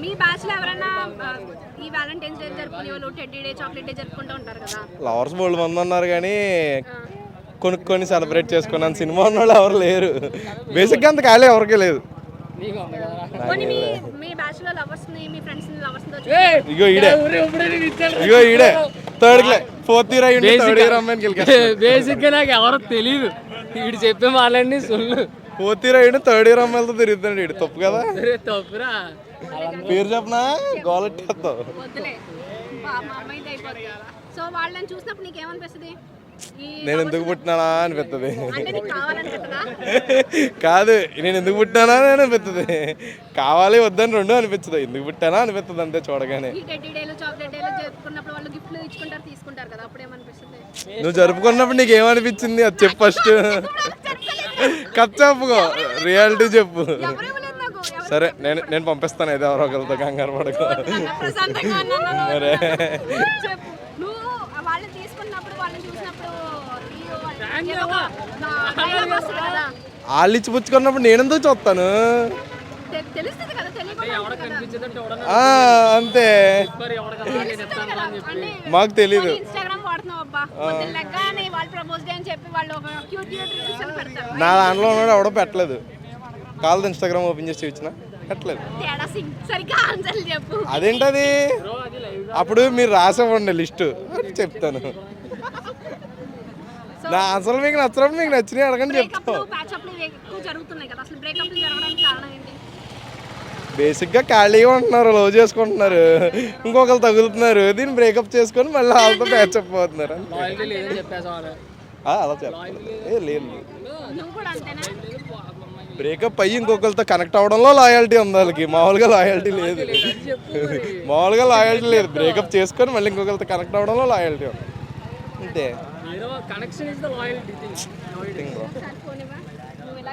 మీ batch లో ఎవరైనా ఈ వాలంటైన్స్ డే జరుపుకునే వాళ్ళు టెడ్డీ డే చాక్లెట్ డే జరుపుకుంటూ ఉంటారు కదా. లవర్స్ బోల్డ్ మంది ఉన్నారు కానీ కొనుక్కొని సెలబ్రేట్ చేసుకున్నాను సినిమా ఉన్న వాళ్ళు ఎవరు లేరు. బేసిక్గా అంత ఖాళీ ఎవరికీ లేదు. పోనీ మీ బ్యాచ్ లో లవర్స్ ని మీ ఫ్రెండ్స్ ని లవర్స్ తో ఇగో ఈడే థర్డ్ క్లాస్ ఫోర్త్ ఇయర్ అయ్యింది. థర్డ్ ఇయర్ అమ్మాయిని బేసిక్ గా నాకు ఎవరో తెలియదు. వీడు చెప్పే మాలండి సొల్లు. ఫోర్త్ ఇయర్ అయ్యింది థర్డ్ ఇయర్ అమ్మాయిలతో తిరుగుతాడు. ఇడు తప్పు కదా. తప్పురా పేరు చెప్పనా గోలెట్టేస్తావు. వద్దులే మా అమ్మాయిది అయిపోతుంది. సో వాళ్ళని చూసినప్పుడు నీకేమనిపిస్తుంది? నేను ఎందుకు పుట్టినానా అనిపిస్తుంది. అంటే నీకు కావాలనిపిస్తుందా? కాదు నేను ఎందుకు పుట్టినానా అని అనిపిస్తుంది. కావాలి వద్దని రెండు అనిపించదు. ఎందుకు పుట్టానా అనిపిస్తుంది అంతే చూడగానే. ఈ టెడ్డీ డేలు చాక్లెట్ డేలు జరుపుకున్నప్పుడు వాళ్ళు గిఫ్ట్లు ఇచ్చుకుంటారు తీసుకుంటారు కదా, అప్పుడు ఏమనిపిస్తుంది? నువ్వు జరుపుకున్నప్పుడు నీకు ఏమనిపించింది అది చెప్పు ఫస్ట్. కథ చెప్పుకో, రియాలిటీ చెప్పు. ఎవరు ఇవ్వలేదు నాకు. సరే నేను పంపిస్తాను అయితే ఎవరో ఒకరితో, కంగారు పడకు. ప్రశాంతంగా ఉన్నాను. మరే చెప్పు నువ్వు వాళ్ళని తీసుకున్నప్పుడు వాళ్ళని చూసినప్పుడు ఏదో ఒక dialogue వస్తుంది కదా, వాళ్ళు ఇచ్చి పుచ్చుకున్నప్పుడు నేనెందుకు చూస్తాను. తెలుస్తుంది కదా, తెలియకుండా అంతే మాకు తెలీదు. ఇన్స్టాగ్రామ్ వాడుతున్నావు అబ్బా, పొద్దున్నగానే వాళ్ళు ప్రపోజ్ డే అని చెప్పి వాళ్ళు ఒక క్యూట్ క్యూట్ రీల్స్ అని పెడతారు. నా దాంట్లో ఉన్నాడు ఎవడో పెట్టలేదు. కాదు ఇన్స్టాగ్రామ్ ఓపెన్ చేసి చూపించిన పెట్టలేదు. తేడా సింగ్ సరిగ్గా ఆన్సర్లు చెప్పు. అదేంటది? అప్పుడు మీరు రాసేవ్వండి లిస్టు చెప్తాను. నా అసలు మీకు నచ్చినప్పుడు మీకు నచ్చినవి అడగని చెప్తాను. ప్యాచప్లు ఎక్కువ జరుగుతున్నాయి కదా, అసలు బ్రేకప్లు జరగడానికి కారణం ఏంటి? బేసిక్గా ఖాళీగా ఉంటున్నారు, లవ్ చేసుకుంటున్నారు, ఇంకొకరు తగులుతున్నారు, దీన్ని బ్రేకప్ చేసుకొని మళ్ళీ వాళ్ళతో ప్యాచప్ అవుతున్నారు. అలా చెప్పలేదు. లేదు నువ్వు కూడా అంతేనా? బ్రేకప్ అయ్యి ఇంకొకరితో కనెక్ట్ అవ్వడంలో లాయాలిటీ ఉంది వాళ్ళకి. మామూలుగా లాయాలిటీ లేదు. మామూలుగా లాయాలిటీ లేదు. బ్రేకప్ చేసుకొని మళ్ళీ ఇంకొకరితో కనెక్ట్ అవ్వడంలో లాయాలిటీ ఉంది అంతే.